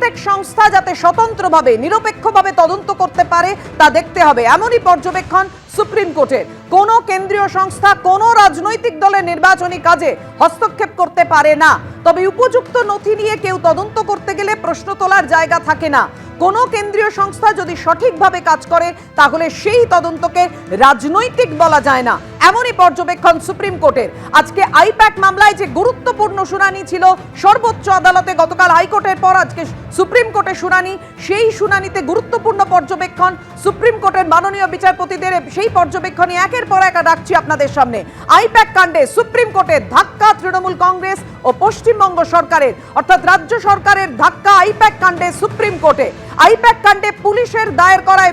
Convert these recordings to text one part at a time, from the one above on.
প্রত্যেক সংস্থা যাতে স্বতন্ত্রভাবে নিরপেক্ষভাবে তদন্ত করতে পারে তা দেখতে হবে, এমনই পর্যবেক্ষণ সুপ্রিম কোর্টের। কোন কেন্দ্রীয় সংস্থা কোন রাজনৈতিক দলের নির্বাচনী কাজে হস্তক্ষেপ করতে পারে না, তবে উপযুক্ত নথি নিয়ে কেউ তদন্ত করতে গেলে প্রশ্ন তোলার জায়গা থাকে না। কোন কেন্দ্রীয় সংস্থা যদি সঠিকভাবে কাজ করে তাহলে সেই তদন্তকে রাজনৈতিক বলা যায় না, এমনই পর্যবেক্ষণ সুপ্রিম কোর্টের। আজকে আইপ্যাক মামলায় যে গুরুত্বপূর্ণ শুনানি ছিল সর্বোচ্চ আদালতে, গতকাল হাইকোর্টের পর আজকে সুপ্রিম কোর্টে শুনানি, সেই শুনানিতে গুরুত্বপূর্ণ পর্যবেক্ষণ সুপ্রিম কোর্টের মাননীয় বিচারপতিদের। সেই পর্যবেক্ষণে একের পর এক রাখছি আপনাদের সামনে। আইপ্যাক কাণ্ডে সুপ্রিম কোর্টের ধাক্কা তৃণমূল কংগ্রেস ও পশ্চিমবঙ্গ সরকারের, অর্থাৎ রাজ্য সরকারের ধাক্কা আইপ্যাক কাণ্ডে সুপ্রিম কোর্টে। আইপ্যাক কাণ্ডে পুলিশের দায়ের করা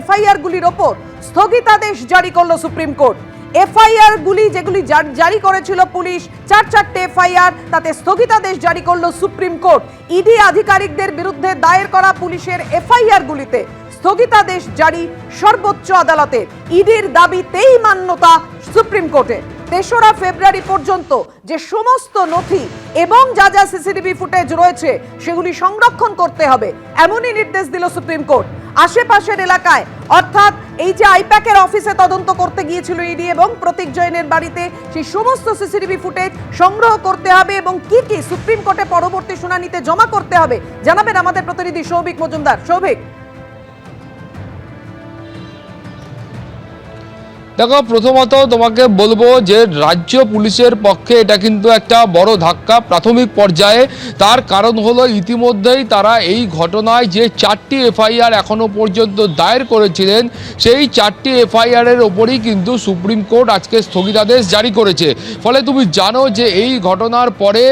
এফআইআর গুলির ওপর স্থগিতাদেশ জারি করলো সুপ্রিম কোর্ট। এফআইআর গুলি যেগুলি জারি করেছিল পুলিশ, 4টি এফআইআর, তাতে স্থগিতাদেশ জারি করলো সুপ্রিম কোর্ট। ইডি আধিকারিকদের বিরুদ্ধে দায়ের করা পুলিশের এফআইআর গুলিতে স্থগিতাদেশ জারি সর্বোচ্চ আদালতে। ইডির দাবিতেই মান্যতা সুপ্রিম কোর্টে। 3রা ফেব্রুয়ারি পর্যন্ত যে সমস্ত নথি এবং যা যা সিসিটিভি ফুটেজ রয়েছে সেগুলি সংরক্ষণ করতে হবে, এমনই নির্দেশ দিল সুপ্রিম কোর্ট। আশেপাশের এলাকায়, অর্থাৎ এই যে আইপ্যাকের অফিসে তদন্ত করতে গিয়েছিল ইডি এবং প্রতীক জৈনের বাড়িতে, সেই সমস্ত সিসিটিভি ফুটেজ সংগ্রহ করতে হবে এবং কি কি সুপ্রিম কোর্টে পরবর্তী শুনানিতে জমা করতে হবে জানাবেন আমাদের প্রতিনিধি সৌভিক মজুমদার। সৌভিক, দেখো, প্রথমত তোমাকে বলবো যে রাজ্য পুলিশের পক্ষে এটা কিন্তু একটা বড় ধাক্কা প্রাথমিক পর্যায়ে। তার কারণ হলো ইতিমধ্যেই তারা এই ঘটনায় যে 4টি এফআইআর এখনো পর্যন্ত দায়ের করেছিলেন, সেই 4টি এফআইআরের ওপরই কিন্তু সুপ্রিম কোর্ট আজকে স্থগিতাদেশ জারি করেছে। ফলে তুমি জানো যে এই ঘটনার পরে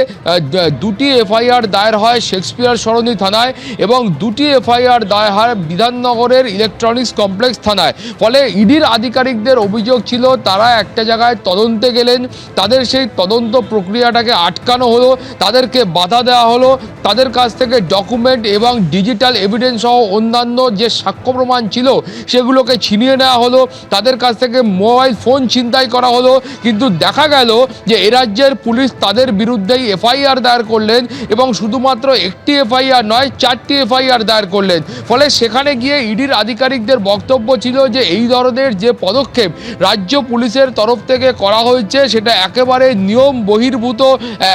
2টি এফআইআর দায়ের হয় শেক্সপিয়ার সরণি থানায় এবং 2টি এফআইআর দায়ের হয় বিধাননগরের ইলেকট্রনিক্স কমপ্লেক্স থানায়। ফলে ইডির আধিকারিকদের অভিযোগ ছিল তারা একটা জায়গায় তদন্তে গেলেন, তাদের সেই তদন্ত প্রক্রিয়াটাকে আটকানো হলো, তাদেরকে বাধা দেওয়া হলো, তাদের কাছ থেকে ডকুমেন্ট এবং ডিজিটাল এভিডেন্স সহ অন্যান্য যে সাক্ষ্য প্রমাণ ছিল সেগুলোকে ছিনিয়ে নেওয়া হলো, তাদের কাছ থেকে মোবাইল ফোন ছিনতাই করা হলো। কিন্তু দেখা গেল যে এ রাজ্যের পুলিশ তাদের বিরুদ্ধেই এফআইআর দায়ের করলেন এবং শুধুমাত্র একটি এফআইআর নয়, 4টি এফআইআর দায়ের করলেন। ফলে সেখানে গিয়ে ইডির আধিকারিকদের বক্তব্য ছিল যে এই ধরনের যে পদক্ষেপ রাজ্য পুলিশের তরফ থেকে করা হয়েছে সেটা একেবারে নিয়ম বহির্ভূত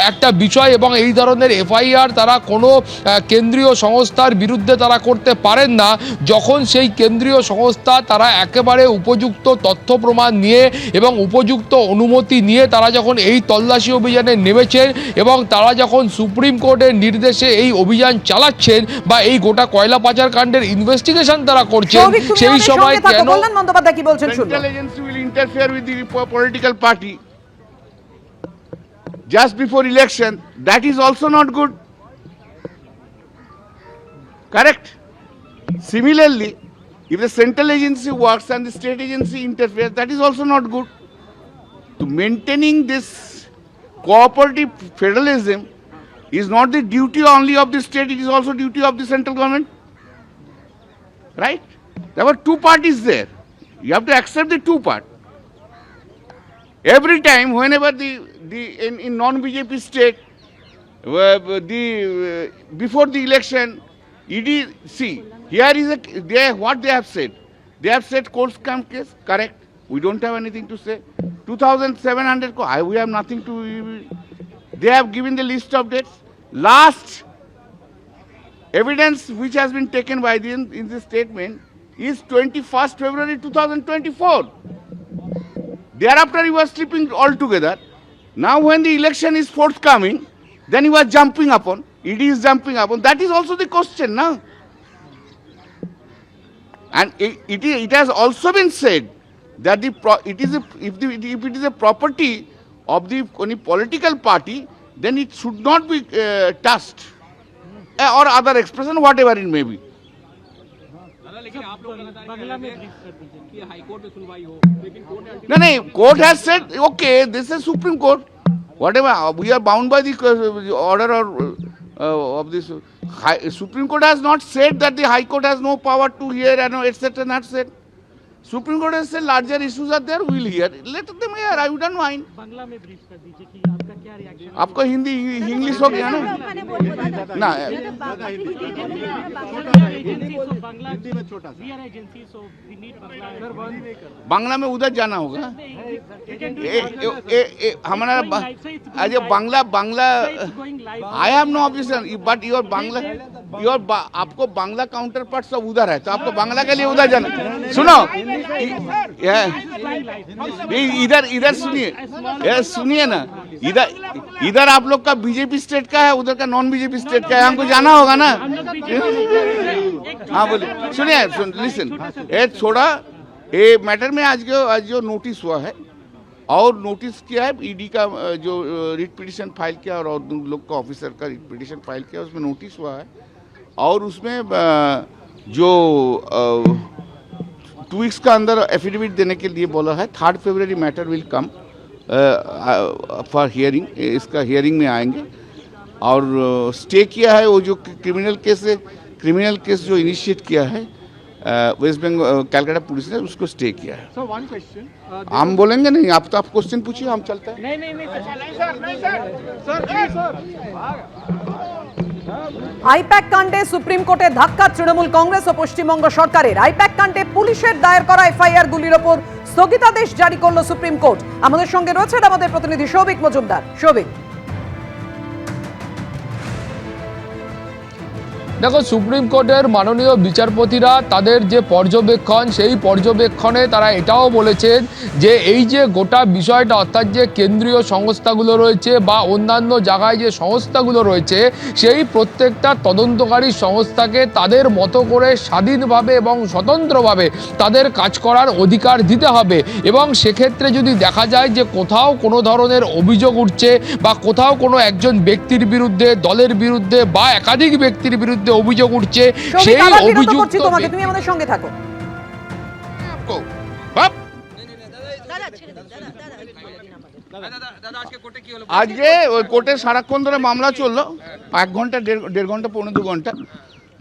একটা বিষয় এবং এই ধরনের এফআইআর তারা কোনো কেন্দ্রীয় সংস্থার বিরুদ্ধে তারা করতে পারেন না যখন সেই কেন্দ্রীয় সংস্থা তারা একেবারে উপযুক্ত তথ্য প্রমাণ নিয়ে এবং উপযুক্ত অনুমতি নিয়ে তারা যখন এই তল্লাশি অভিযানে নেমেছেন এবং তারা যখন সুপ্রিম কোর্টের নির্দেশে এই অভিযান চালাচ্ছেন বা এই গোটা কয়লা পাচার কাণ্ডের ইনভেস্টিগেশন তারা করছেন, সেই সময় কেন কি বলছেন will interfere with the political party just before election? That is also not good. Correct? Similarly, if the central agency works and the state agency interferes, that is also not good. To maintaining this cooperative federalism is not the duty only of the state, it is also duty of the central government. Right? There were two parties there. You have to accept the two part. Every time, whenever in non-BJP state, before the election, ED, see, here is what they have said. They have said court scam case, correct. We don't have anything to say. 2,700, we have nothing to. They have given the list of dates. Last evidence which has been taken by them in this statement is 21st February 2024. Thereafter he was sleeping altogether. Now when the election is forthcoming, then he was jumping upon, ED is jumping upon. That is also the question now. And it has also been said that if it is a property of the any political party, then it should not be touched or other expression, whatever it may be. No, court has said, okay, this is Supreme Court. Whatever, we are bound by the order of this. Supreme Court has not said that the High Court has no power to hear and etc. Not said. Supreme Court has said larger issues are there, we will hear. Let them hear, I wouldn't mind. आपको Hindi English हो गया ना ना बांग्ला में उधर जाना होगा हमारा आज Bangla Bangla I have no objection but your Bangla your आपको बांग्ला काउंटर पार्ट सब उधर है तो आपको बांग्ला के लिए उधर जाना सुनो इधर इधर सुनिए सुनिए ना इधर इधर आप लोग का बीजेपी स्टेट का है उधर का नॉन बीजेपी स्टेट का है हमको जाना होगा ना हाँ बोलिए सुनिए लिसन ये थोड़ा ये मैटर में आज जो नोटिस हुआ है और नोटिस किया है ईडी का जो रिट पिटिशन फाइल किया और उन लोग का ऑफिसर का रिट पिटिशन फाइल किया उसमें नोटिस हुआ है और उसमें जो 2 वीक्स का अंदर एफिडेविट देने के लिए बोला है 3 फरवरी matter will come for hearing इसका हियरिंग में आएंगे और स्टे किया है वो जो क्रिमिनल केस जो इनिशिएट किया है वेस्ट बंगाल कलकत्ता पुलिस ने उसको स्टे किया है सर वन क्वेश्चन हम बोलेंगे नहीं आप तो आप क्वेश्चन पूछिए हम चलते हैं नहीं सर আইপ্যাক কাণ্ডে সুপ্রিম কোর্টে ধাক্কা তৃণমূল কংগ্রেস ও পশ্চিমবঙ্গ সরকারের। আইপ্যাক কাণ্ডে পুলিশের দায়ের করা এফআইআর গুলির ওপর স্থগিতাদেশ জারি করল সুপ্রিম কোর্ট। আমাদের সঙ্গে রয়েছেন আমাদের প্রতিনিধি সৌভিক মজুমদার। সৌভিক, দেখো সুপ্রিম কোর্টের মাননীয় বিচারপতিরা তাদের যে পর্যবেক্ষণ সেই পর্যবেক্ষণে তারা এটাও বলেছেন যে এই যে গোটা বিষয়টা অর্থাৎ যে কেন্দ্রীয় সংস্থাগুলো রয়েছে বা অন্যান্য জায়গায় যে সংস্থাগুলো রয়েছে সেই প্রত্যেকটা তদন্তকারী সংস্থাকে তাদের মতো করে স্বাধীনভাবে এবং স্বতন্ত্রভাবে তাদের কাজ করার অধিকার দিতে হবে এবং সেক্ষেত্রে যদি দেখা যায় যে কোথাও কোনো ধরনের অভিযোগ উঠছে বা কোথাও কোনো একজন ব্যক্তির বিরুদ্ধে দলের বিরুদ্ধে বা একাধিক ব্যক্তির বিরুদ্ধে অভিযোগ উঠছে সেই অভিযুক্ত তোমাকে তুমি আমাদের সঙ্গে থাকো। আজকে ওই কোর্টে সারাক্ষণ ধরে মামলা চললো 1 ঘন্টা 1.5 ঘন্টা 1.5 ঘন্টা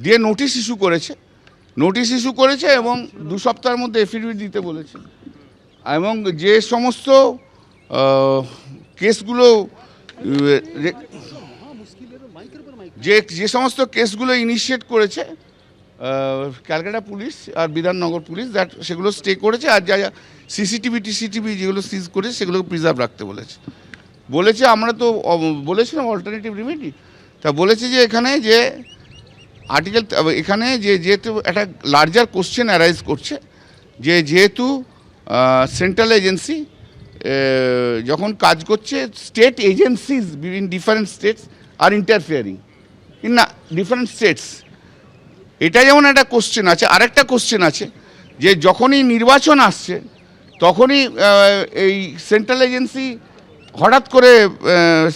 দিয়ে নোটিশ ইস্যু করেছে এবং 2 সপ্তাহের মধ্যে এফিডেভিট দিতে বলেছে এবং যে সমস্ত কেসগুলো যে সমস্ত কেসগুলো ইনিশিয়েট করেছে ক্যালকাটা পুলিশ আর বিধাননগর পুলিশ সেগুলো স্টে করেছে আর যা টিসিটিভি যেগুলো সিজ করেছে সেগুলো প্রিজার্ভ রাখতে বলেছে আমরা তো বলেছিলাম অল্টারনেটিভ রেমেডি তা বলেছে যে এখানে যে আর্টিকেল এখানে যেহেতু একটা লার্জার কোশ্চেন অ্যারাইজ করছে যেহেতু সেন্ট্রাল এজেন্সি যখন কাজ করছে state agencies in different states are interfering in different states এটা যেমন একটা কোশ্চেন আছে আরেকটা কোশ্চেন আছে যে যখনই নির্বাচন আসছে তখনই এই সেন্ট্রাল এজেন্সি হঠাৎ করে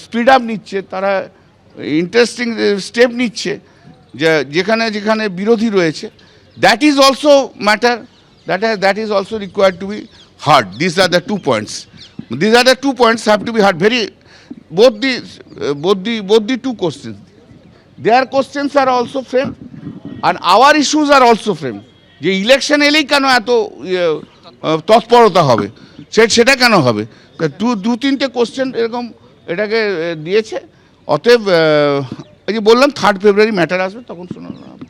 স্পিড আপ নিচ্ছে তারা ইন্টারেস্টিং স্টেপ নিচ্ছে যেখানে বিরোধী রয়েছে that is also matter that is also required to be heard this are the 2 points have to be heard very both the 2 questions their questions are also framed and our issues are also framed যে election এলেই কেন এত তৎপরতা হবে সেটা কেন হবে 2-3টে question এরকম এটাকে দিয়েছে অতএব এই যে বললাম 3 ফেব্রুয়ারি ম্যাটার আসবে তখন শোনানো হবে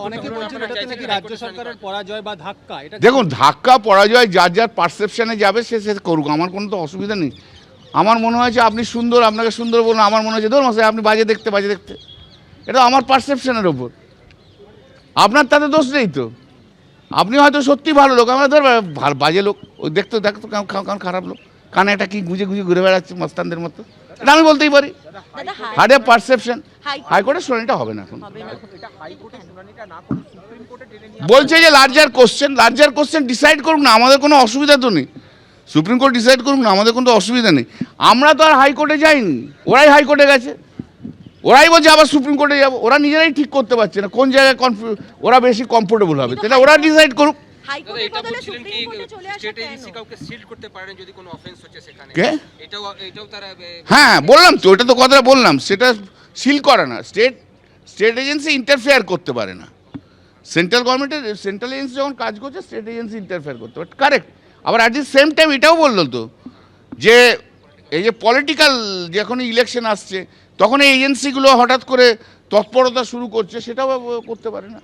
অনেকে বলছেন এটাতে নাকি রাজ্য সরকারের পরাজয় বা ধাক্কা এটা দেখুন ধাক্কা পরাজয় যার পারসেপশনে যাবে সে করুক আমার কোনো তো অসুবিধা নেই আমার মনে হয়েছে আপনি সুন্দর আপনাকে সুন্দর বলুন আমার মনে হয়েছে ধরুন মশাই আপনি বাজে দেখতে এটা আমার পারসেপশনের ওপর আপনার তাতে দোষ নেই তো আপনি হয়তো সত্যি ভালো লোক আমরা ধর বাজে লোক ওই দেখতো কারণ খারাপ লোক কানে একটা কি গুজে ঘুরে বেড়াচ্ছে মস্তানদের মতো এটা আমি বলতেই পারি হার্ড এ পারসেপশন হাইকোর্টের শুনানিটা হবে না এখন বলছে যে লার্জার কোশ্চেন ডিসাইড করুক না আমাদের কোনো অসুবিধা তো নেই সুপ্রিম কোর্ট ডিসাইড করুক না আমাদের কোনো অসুবিধা নেই আমরা তো আর হাইকোর্টে যাইনি ওরাই হাইকোর্টে গেছে ওরাই বলছে আবার সুপ্রিম কোর্টে যাবো ওরা নিজেরাই ঠিক করতে পারছে না কোন জায়গায় ওরা বেশি কমফোর্টেবল হবে তাহলে ওরা ডিসাইড করুক হ্যাঁ বললাম তো ওটা তো কথাটা বললাম সেটা সিল করে না স্টেট এজেন্সি ইন্টারফেয়ার করতে পারে না সেন্ট্রাল এজেন্সি যখন কাজ করছে স্টেট এজেন্সি ইন্টারফেয়ার করতে পারে কারেক্ট আবার অ্যাট দি সেম টাইম এটাও বললো তো যে এই যে পলিটিক্যাল যখন ইলেকশন আসছে তখন এই এজেন্সিগুলো হঠাৎ করে তৎপরতা শুরু করছে, সেটাও করতে পারে না।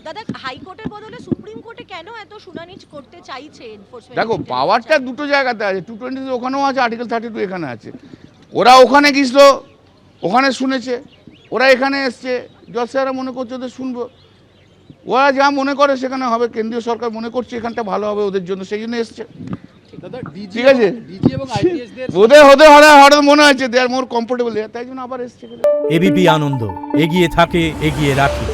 দাদা, হাইকোর্টের বদলে সুপ্রিম কোর্টে কেন এত শুনানি করতে চাইছে এনফোর্সমেন্ট? দেখো, পাওয়ারটা দুটো জায়গাতে আছে, 220 ওখানেও আছে, আর্টিকেল 32 এখানে আছে। ওরা ওখানে গিয়েছিল, ওখানে শুনেছে, ওরা এখানে এসছে, জজ স্যাররা মনে করছে ওদের শুনবো, ওরা যা মনে করে সেখানে হবে। কেন্দ্রীয় সরকার মনে করছে এখানটা ভালো হবে ওদের জন্য, সেই জন্য এসছে। দাদা, ডিজি ঠিক আছে, এবং আইপিএস দের ওদের হঠাৎ মনে হয়েছে দে আর মোর কমফোর্টেবল, তাই জন্য আবার এসছে। এবিপি আনন্দ এগিয়ে থাকে, এগিয়ে রাখে।